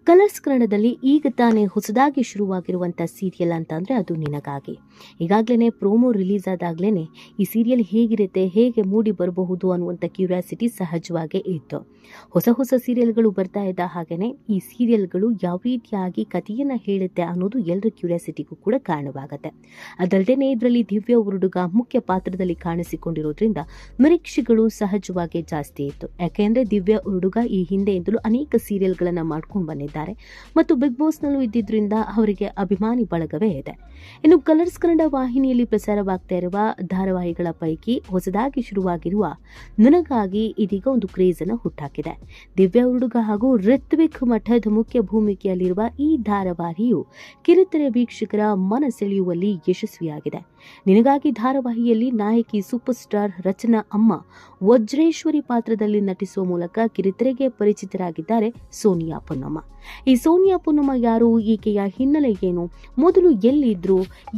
Colours ಕನ್ನಡದಲ್ಲಿ ಈಗ ತಾನೇ ಹೊಸದಾಗಿ ಶುರುವಾಗಿರುವಂಥ ಸೀರಿಯಲ್ ಅಂತಂದರೆ ಅದು ನಿನಗಾಗಿ. ಈಗಾಗಲೇ ಪ್ರೋಮೋ ರಿಲೀಸ್ ಆದಾಗಲೇ ಈ ಸೀರಿಯಲ್ ಹೇಗಿರುತ್ತೆ, ಹೇಗೆ ಮೂಡಿ ಬರಬಹುದು ಅನ್ನುವಂಥ ಕ್ಯೂರಿಯಾಸಿಟಿ ಸಹಜವಾಗೇ ಇತ್ತು. ಹೊಸ ಹೊಸ ಸೀರಿಯಲ್ಗಳು ಬರ್ತಾ ಇದ್ದ ಹಾಗೆಯೇ ಈ ಸೀರಿಯಲ್ಗಳು ಯಾವ ರೀತಿಯಾಗಿ ಕಥೆಯನ್ನು ಹೇಳುತ್ತೆ ಅನ್ನೋದು ಎಲ್ಲರ ಕ್ಯೂರಿಯಾಸಿಟಿಗೂ ಕೂಡ ಕಾರಣವಾಗುತ್ತೆ. ಅದಲ್ಲದೆ ಇದರಲ್ಲಿ ದಿವ್ಯ ಹುಡುಗ ಮುಖ್ಯ ಪಾತ್ರದಲ್ಲಿ ಕಾಣಿಸಿಕೊಂಡಿರೋದ್ರಿಂದ ನಿರೀಕ್ಷೆಗಳು ಸಹಜವಾಗಿ ಜಾಸ್ತಿ ಇತ್ತು. ಯಾಕೆಂದರೆ ದಿವ್ಯ ಹುಡುಗ ಈ ಹಿಂದೆಯಿಂದಲೂ ಅನೇಕ ಸೀರಿಯಲ್ಗಳನ್ನು ಮಾಡ್ಕೊಂಡು ಬಂದಿದ್ದಾರೆ ಮತ್ತು ಬಿಗ್ ಬಾಸ್ ನಲ್ಲೂ ಇದ್ದಿದ್ರಿಂದ ಅವರಿಗೆ ಅಭಿಮಾನಿ ಬಳಗವೇ ಇದೆ. ಇನ್ನು ಕಲರ್ಸ್ ಕನ್ನಡ ವಾಹಿನಿಯಲ್ಲಿ ಪ್ರಸಾರವಾಗ್ತಾ ಇರುವ ಧಾರಾವಾಹಿಗಳ ಪೈಕಿ ಹೊಸದಾಗಿ ಶುರುವಾಗಿರುವ ನನಗಾಗಿ ಇದೀಗ ಒಂದು ಕ್ರೇಜ್ ಅನ್ನು ಹುಟ್ಟಾಕಿದೆ. ದಿವ್ಯ ಹುಡುಗ ಹಾಗೂ ಋತ್ವಿಕ್ ಮಠದ ಮುಖ್ಯ ಭೂಮಿಕೆಯಲ್ಲಿರುವ ಈ ಧಾರಾವಾಹಿಯು ಕಿರುತೆರೆ ವೀಕ್ಷಕರ ಮನ ಸೆಳೆಯುವಲ್ಲಿ ಯಶಸ್ವಿಯಾಗಿದೆ. ನಿನಗಾಗಿ ಧಾರಾವಾಹಿಯಲ್ಲಿ ನಾಯಕಿ ಸೂಪರ್ ಸ್ಟಾರ್ ರಚನಾ ಅಮ್ಮ ವಜ್ರೇಶ್ವರಿ ಪಾತ್ರದಲ್ಲಿ ನಟಿಸುವ ಮೂಲಕ ಕಿರುತೆರೆಗೆ ಪರಿಚಿತರಾಗಿದ್ದಾರೆ ಸೋನಿಯಾ ಪುನ್ನಮ್ಮ. ಈ ಸೋನಿಯಾ ಪುನ್ನಮ್ಮ ಯಾರು, ಈಕೆಯ ಹಿನ್ನೆಲೆ ಏನು, ಮೊದಲು ಎಲ್ಲಿದ್ರು,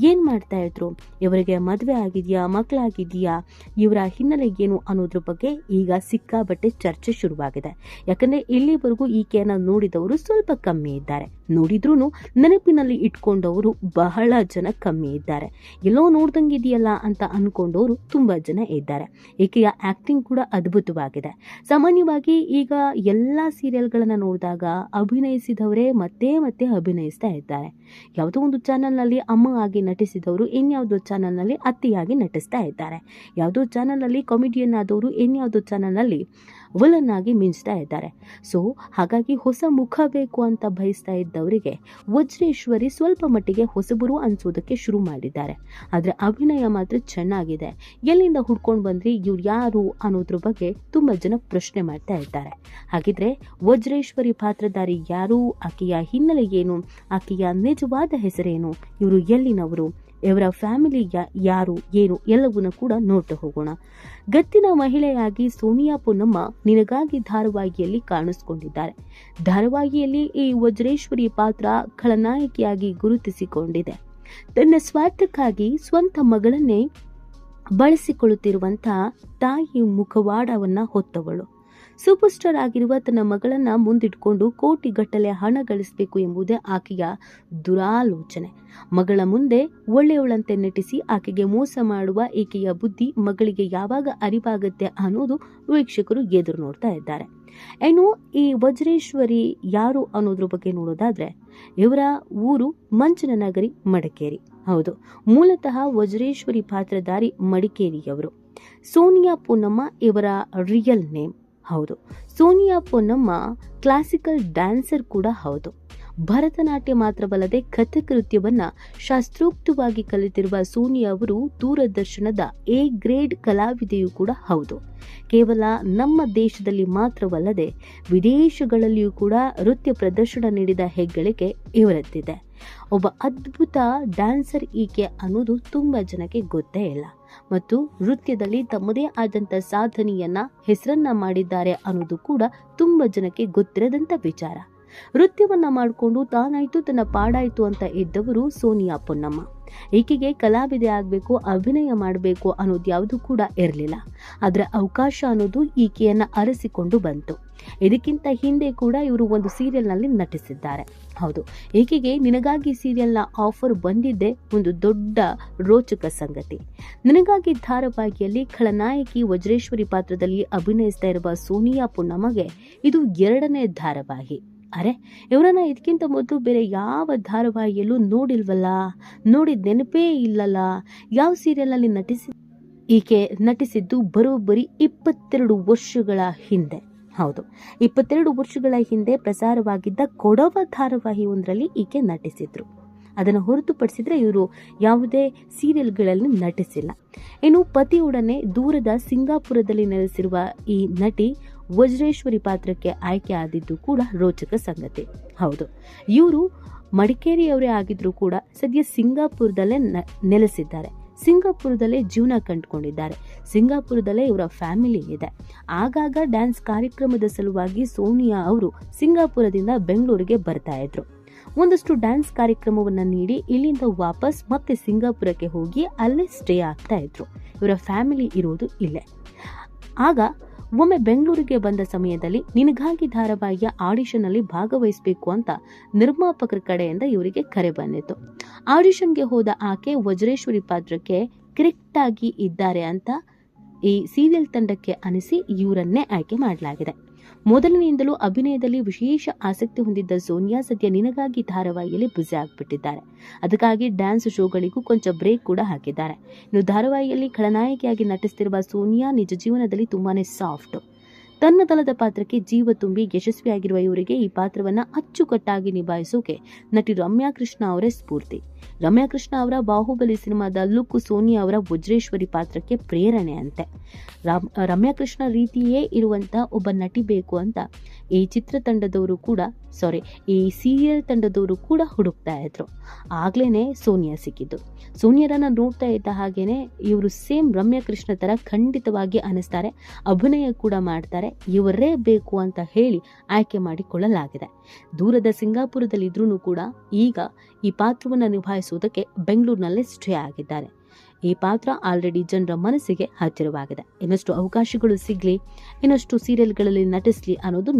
ಏನ್ ಮಾಡ್ತಾ ಇದ್ರು, ಇವರಿಗೆ ಮದುವೆ ಆಗಿದೆಯಾ, ಮಕ್ಕಳಾಗಿದೆಯಾ, ಇವರ ಹಿನ್ನೆಲೆ ಏನು ಅನ್ನೋದ್ರ ಬಗ್ಗೆ ಈಗ ಸಿಕ್ಕಾಬಟ್ಟೆ ಚರ್ಚೆ ಶುರುವಾಗಿದೆ. ಯಾಕಂದ್ರೆ ಇಲ್ಲಿವರೆಗೂ ಈಕೆಯನ್ನ ನೋಡಿದವರು ಸ್ವಲ್ಪ ಕಮ್ಮಿ ಇದ್ದಾರೆ, ನೋಡಿದ್ರೂ ನೆನಪಿನಲ್ಲಿ ಇಟ್ಕೊಂಡವರು ಬಹಳ ಜನ ಕಮ್ಮಿ ಇದ್ದಾರೆ, ಎಲ್ಲೋ ನೋಡ್ದಂಗಿದೆಯಲ್ಲ ಅಂತ ಅನ್ಕೊಂಡವರು ತುಂಬಾ ಜನ ಇದ್ದಾರೆ. ಈಕೆಯ ಆಕ್ಟಿಂಗ್ ಕೂಡ ಅದ್ಭುತವಾಗಿದೆ. ಸಾಮಾನ್ಯವಾಗಿ ಈಗ ಎಲ್ಲಾ ಸೀರಿಯಲ್ಗಳನ್ನ ನೋಡಿದಾಗ ಅಭಿನಯಿಸಿದವರೇ ಮತ್ತೆ ಮತ್ತೆ ಅಭಿನಯಿಸ್ತಾ ಇದ್ದಾರೆ. ಯಾವುದೋ ಒಂದು ಚಾನೆಲ್ನಲ್ಲಿ ಅಮ್ಮ ಆಗಿ ನಟಿಸಿದವರು ಇನ್ಯಾವುದೋ ಚಾನೆಲ್ನಲ್ಲಿ ಅತ್ತಿಯಾಗಿ ನಟಿಸ್ತಾ ಇದ್ದಾರೆ. ಯಾವುದೋ ಚಾನೆಲ್ನಲ್ಲಿ ಕಾಮಿಡಿಯನ್ ಆದವರು ಇನ್ಯಾವುದೋ ಚಾನೆಲ್ನಲ್ಲಿ ವಿಲನ್ ಆಗಿ ಮಿಂಚ್ತಾ ಇದ್ದಾರೆ. ಸೊ ಹಾಗಾಗಿ ಹೊಸ ಮುಖ ಬೇಕು ಅಂತ ಬಯಸ್ತಾ ಇದ್ದವರಿಗೆ ವಜ್ರೇಶ್ವರಿ ಸ್ವಲ್ಪ ಮಟ್ಟಿಗೆ ಹೊಸಬರು ಅನ್ಸೋದಕ್ಕೆ ಶುರು ಮಾಡಿದ್ದಾರೆ. ಆದ್ರೆ ಅಭಿನಯ ಮಾತ್ರ ಚೆನ್ನಾಗಿದೆ. ಎಲ್ಲಿಂದ ಹುಡ್ಕೊಂಡು ಬಂದ್ರಿ, ಇವ್ರು ಯಾರು ಅನ್ನೋದ್ರ ಬಗ್ಗೆ ತುಂಬಾ ಜನ ಪ್ರಶ್ನೆ ಮಾಡ್ತಾ ಇದ್ದಾರೆ. ಹಾಗಿದ್ರೆ ವಜ್ರೇಶ್ವರಿ ಪಾತ್ರಧಾರಿ ಯಾರು, ಆಕೆಯ ಹಿನ್ನೆಲೆ ಏನು, ಆಕೆಯ ನಿಜವಾದ ಹೆಸರೇನು, ಇವರು ಎಲ್ಲಿನವರು, ಇವರ ಫ್ಯಾಮಿಲಿ ಯಾರು ಏನು ಎಲ್ಲವನ್ನೂ ಕೂಡ ನೋಡ್ತಾ ಹೋಗೋಣ. ಗತ್ತಿನ ಮಹಿಳೆಯಾಗಿ ಸೋನಿಯಾ ಪುನ್ನಮ್ಮ ನಿನಗಾಗಿ ಧಾರಾವಾಹಿಯಲ್ಲಿ ಕಾಣಿಸಿಕೊಂಡಿದ್ದಾರೆ. ಧಾರಾವಾಹಿಯಲ್ಲಿ ಈ ವಜ್ರೇಶ್ವರಿ ಪಾತ್ರ ಖಳನಾಯಕಿಯಾಗಿ ಗುರುತಿಸಿಕೊಂಡಿದೆ. ತನ್ನ ಸ್ವಾರ್ಥಕ್ಕಾಗಿ ಸ್ವಂತ ಮಗಳನ್ನೇ ಬಳಸಿಕೊಳ್ಳುತ್ತಿರುವಂತಹ ತಾಯಿ ಮುಖವಾಡವನ್ನ ಹೊತ್ತವಳು. ಸೂಪರ್ ಸ್ಟಾರ್ ಆಗಿರುವ ತನ್ನ ಮಗಳನ್ನ ಮುಂದಿಟ್ಕೊಂಡು ಕೋಟಿಗಟ್ಟಲೆ ಹಣ ಗಳಿಸಬೇಕು ಎಂಬುದೇ ಆಕೆಯ ದುರಾಲೋಚನೆ. ಮಗಳ ಮುಂದೆ ಒಳ್ಳೆಯವಳಂತೆ ನಟಿಸಿ ಆಕೆಗೆ ಮೋಸ ಮಾಡುವ ಈಕೆಯ ಬುದ್ಧಿ ಮಗಳಿಗೆ ಯಾವಾಗ ಅರಿವಾಗುತ್ತೆ ಅನ್ನೋದು ವೀಕ್ಷಕರು ಎದುರು ನೋಡ್ತಾ ಇದ್ದಾರೆ. ಇನ್ನು ಈ ವಜ್ರೇಶ್ವರಿ ಯಾರು ಅನ್ನೋದ್ರ ಬಗ್ಗೆ ನೋಡೋದಾದ್ರೆ ಇವರ ಊರು ಮಂಚನನಗರಿ, ಮಡಿಕೇರಿ. ಹೌದು, ಮೂಲತಃ ವಜ್ರೇಶ್ವರಿ ಪಾತ್ರಧಾರಿ ಮಡಿಕೇರಿಯವರು. ಸೋನಿಯಾ ಪುನ್ನಮ್ಮ ಇವರ ರಿಯಲ್ ನೇಮ್. ಹೌದು, ಸೋನಿಯಾ ಪುನ್ನಮ್ಮ ಕ್ಲಾಸಿಕಲ್ ಡ್ಯಾನ್ಸರ್ ಕೂಡ ಹೌದು. ಭರತನಾಟ್ಯ ಮಾತ್ರವಲ್ಲದೆ ಕಥಕ್ ನೃತ್ಯವನ್ನ ಶಾಸ್ತ್ರೋಕ್ತವಾಗಿ ಕಲಿತಿರುವ ಸೋನಿಯಾ ಅವರು ದೂರದರ್ಶನದ ಎ ಗ್ರೇಡ್ ಕಲಾವಿದೆಯೂ ಕೂಡ ಹೌದು. ಕೇವಲ ನಮ್ಮ ದೇಶದಲ್ಲಿ ಮಾತ್ರವಲ್ಲದೆ ವಿದೇಶಗಳಲ್ಲಿಯೂ ಕೂಡ ನೃತ್ಯ ಪ್ರದರ್ಶನ ನೀಡಿದ ಹೆಗ್ಗಳಿಕೆ ಇವರದ್ದಿದೆ. ಒಬ್ಬ ಅದ್ಭುತ ಡ್ಯಾನ್ಸರ್ ಈಕೆ ಅನ್ನೋದು ತುಂಬಾ ಜನಕ್ಕೆ ಗೊತ್ತೇ ಇಲ್ಲ ಮತ್ತು ನೃತ್ಯದಲ್ಲಿ ತಮ್ಮದೇ ಆದಂತ ಸಾಧನೆಯನ್ನ ಹೆಸರನ್ನ ಮಾಡಿದ್ದಾರೆ ಅನ್ನೋದು ಕೂಡ ತುಂಬಾ ಜನಕ್ಕೆ ಗೊತ್ತಿರದಂತ ವಿಚಾರ. ನೃತ್ಯವನ್ನ ಮಾಡಿಕೊಂಡು ತಾನಾಯ್ತು ತನ್ನ ಪಾಡಾಯ್ತು ಅಂತ ಇದ್ದವರು ಸೋನಿಯಾ ಪುನ್ನಮ್ಮ. ಈಕೆಗೆ ಕಲಾವಿದೆ ಆಗ್ಬೇಕು, ಅಭಿನಯ ಮಾಡಬೇಕು ಅನ್ನೋದು ಯಾವುದು ಕೂಡ ಇರಲಿಲ್ಲ. ಆದ್ರೆ ಅವಕಾಶ ಅನ್ನೋದು ಈಕೆಯನ್ನ ಅರಸಿಕೊಂಡು ಬಂತು. ಇದಕ್ಕಿಂತ ಹಿಂದೆ ಕೂಡ ಇವರು ಒಂದು ಸೀರಿಯಲ್ ನಲ್ಲಿ ನಟಿಸಿದ್ದಾರೆ. ಹೌದು, ಈಕೆಗೆ ನಿನಗಾಗಿ ಸೀರಿಯಲ್ನ ಆಫರ್ ಬಂದಿದ್ದೇ ಒಂದು ದೊಡ್ಡ ರೋಚಕ ಸಂಗತಿ. ನಿನಗಾಗಿ ಧಾರಾವಾಹಿಯಲ್ಲಿ ಖಳನಾಯಕಿ ವಜ್ರೇಶ್ವರಿ ಪಾತ್ರದಲ್ಲಿ ಅಭಿನಯಿಸ್ತಾ ಇರುವ ಸೋನಿಯಾ ಪುನ್ನಮ್ಮಗೆ ಇದು 2ನೇ ಧಾರಾವಾಹಿ. ಅರೆ, ಇವರನ್ನ ಇದಕ್ಕಿಂತ ಮೊದಲು ಬೇರೆ ಯಾವ ಧಾರಾವಾಹಿಯಲ್ಲೂ ನೋಡಿಲ್ವಲ್ಲ, ನೋಡಿದ ನೆನಪೇ ಇಲ್ಲಲ್ಲ. ಯಾವ ಸೀರಿಯಲ್ ನಲ್ಲಿ ಈಕೆ ನಟಿಸಿದ್ದು ಬರೋಬ್ಬರಿ 22 ವರ್ಷಗಳ ಹಿಂದೆ. ಹೌದು, 22 ವರ್ಷಗಳ ಹಿಂದೆ ಪ್ರಸಾರವಾಗಿದ್ದ ಕೊಡವ ಧಾರಾವಾಹಿ ಒಂದರಲ್ಲಿ ಈಕೆ ನಟಿಸಿದ್ರು. ಅದನ್ನು ಹೊರತುಪಡಿಸಿದ್ರೆ ಇವರು ಯಾವುದೇ ಸೀರಿಯಲ್ಗಳಲ್ಲಿ ನಟಿಸಿಲ್ಲ. ಇನ್ನು ಪತಿಯೊಡನೆ ದೂರದ ಸಿಂಗಾಪುರದಲ್ಲಿ ನೆಲೆಸಿರುವ ಈ ನಟಿ ವಜ್ರೇಶ್ವರಿ ಪಾತ್ರಕ್ಕೆ ಆಯ್ಕೆ ಆದಿದ್ದು ಕೂಡ ರೋಚಕ ಸಂಗತಿ. ಹೌದು, ಇವರು ಮಡಿಕೇರಿಯವರೇ ಆಗಿದ್ರು ಕೂಡ ಸದ್ಯ ಸಿಂಗಾಪುರದಲ್ಲೇ ನೆಲೆಸಿದ್ದಾರೆ. ಸಿಂಗಾಪುರದಲ್ಲೇ ಜೀವನ ಕಂಡುಕೊಂಡಿದ್ದಾರೆ. ಸಿಂಗಾಪುರದಲ್ಲೇ ಇವರ ಫ್ಯಾಮಿಲಿ ಇದೆ. ಆಗಾಗ ಡ್ಯಾನ್ಸ್ ಕಾರ್ಯಕ್ರಮದ ಸಲುವಾಗಿ ಸೋನಿಯಾ ಅವರು ಸಿಂಗಾಪುರದಿಂದ ಬೆಂಗಳೂರಿಗೆ ಬರ್ತಾ ಇದ್ರು. ಒಂದಷ್ಟು ಡ್ಯಾನ್ಸ್ ಕಾರ್ಯಕ್ರಮವನ್ನ ನೀಡಿ ಇಲ್ಲಿಂದ ವಾಪಸ್ ಮತ್ತೆ ಸಿಂಗಾಪುರಕ್ಕೆ ಹೋಗಿ ಅಲ್ಲೇ ಸ್ಟೇ ಆಗ್ತಾ ಇದ್ರು. ಇವರ ಫ್ಯಾಮಿಲಿ ಇರೋದು ಇಲ್ಲೇ. ಆಗ ಒಮ್ಮೆ ಬೆಂಗಳೂರಿಗೆ ಬಂದ ಸಮಯದಲ್ಲಿ ನಿನಗಾಗಿ ಧಾರಾವಾಹಿಯ ಆಡಿಷನ್ ಅಲ್ಲಿ ಭಾಗವಹಿಸಬೇಕು ಅಂತ ನಿರ್ಮಾಪಕರ ಕಡೆಯಿಂದ ಇವರಿಗೆ ಕರೆ ಬಂದಿತ್ತು. ಆಡಿಷನ್ಗೆ ಹೋದ ಆಕೆ ವಜ್ರೇಶ್ವರಿ ಪಾತ್ರಕ್ಕೆ ಕರೆಕ್ಟ್ ಆಗಿ ಇದ್ದಾರೆ ಅಂತ ಈ ಸೀರಿಯಲ್ ತಂಡಕ್ಕೆ ಅನಿಸಿ ಇವರನ್ನೇ ಆಯ್ಕೆ ಮಾಡಲಾಗಿದೆ. ಮೊದಲಿನಿಂದಲೂ ಅಭಿನಯದಲ್ಲಿ ವಿಶೇಷ ಆಸಕ್ತಿ ಹೊಂದಿದ್ದ ಸೋನಿಯಾ ಸದ್ಯ ನಿನಗಾಗಿ ಧಾರಾವಾಹಿಯಲ್ಲಿ ಬ್ಯುಸಿ ಆಗಿಬಿಟ್ಟಿದ್ದಾರೆ. ಅದಕ್ಕಾಗಿ ಡ್ಯಾನ್ಸ್ ಶೋಗಳಿಗೂ ಕೊಂಚ ಬ್ರೇಕ್ ಕೂಡ ಹಾಕಿದ್ದಾರೆ. ಇನ್ನು ಧಾರಾವಾಹಿಯಲ್ಲಿ ಖಳನಾಯಕಿಯಾಗಿ ನಟಿಸುತ್ತಿರುವ ಸೋನಿಯಾ ನಿಜ ಜೀವನದಲ್ಲಿ ತುಂಬಾನೇ ಸಾಫ್ಟ್. ತನ್ನದಲ್ಲದ ಪಾತ್ರಕ್ಕೆ ಜೀವ ತುಂಬಿ ಯಶಸ್ವಿಯಾಗಿರುವ ಇವರಿಗೆ ಈ ಪಾತ್ರವನ್ನ ಅಚ್ಚುಕಟ್ಟಾಗಿ ನಿಭಾಯಿಸೋಕೆ ನಟಿ ರಮ್ಯಾ ಕೃಷ್ಣ ಅವರೇ ಸ್ಫೂರ್ತಿ. ರಮ್ಯಾ ಕೃಷ್ಣ ಅವರ ಬಾಹುಬಲಿ ಸಿನಿಮಾದ ಲುಕ್ ಸೋನಿಯಾ ಅವರ ವಜ್ರೇಶ್ವರಿ ಪಾತ್ರಕ್ಕೆ ಪ್ರೇರಣೆ ಅಂತೆ. ರಮ್ಯಾ ಕೃಷ್ಣ ರೀತಿಯೇ ಇರುವಂತ ಒಬ್ಬ ನಟಿ ಬೇಕು ಅಂತ ಈ ಸೀರಿಯಲ್ ತಂಡದವರು ಕೂಡ ಹುಡುಕ್ತಾ ಇದ್ರು. ಆಗ್ಲೇನೆ ಸೋನಿಯಾ ಸಿಕ್ಕಿದ್ದು. ಸೋನಿಯಾರನ್ನ ನೋಡ್ತಾ ಇದ್ದ ಹಾಗೇನೆ ಇವರು ಸೇಮ್ ರಮ್ಯಾ ಕೃಷ್ಣ ತರ ಖಂಡಿತವಾಗಿ ಅನಿಸ್ತಾರೆ, ಅಭಿನಯ ಕೂಡ ಮಾಡ್ತಾರೆ, ಇವರೇ ಬೇಕು ಅಂತ ಹೇಳಿ ಆಯ್ಕೆ ಮಾಡಿಕೊಳ್ಳಲಾಗಿದೆ. ದೂರದ ಸಿಂಗಾಪುರದಲ್ಲಿದ್ರೂ ಕೂಡ ಈಗ ಈ ಪಾತ್ರವನ್ನು ನಿಭಾಯಿಸುವುದಕ್ಕೆ ಬೆಂಗಳೂರಿನಲ್ಲೇ ಸ್ಟೇ ಆಗಿದ್ದಾರೆ. ಈ ಪಾತ್ರ ಆಲ್ರೆಡಿ ಜನರ ಮನಸ್ಸಿಗೆ ಹತ್ತಿರವಾಗಿದೆ. ಇನ್ನಷ್ಟು ಅವಕಾಶಗಳು ಸಿಗ್ಲಿ, ಇನ್ನಷ್ಟು ಸೀರಿಯಲ್ಗಳಲ್ಲಿ ನಟಿಸ್ಲಿ ಅನ್ನೋದು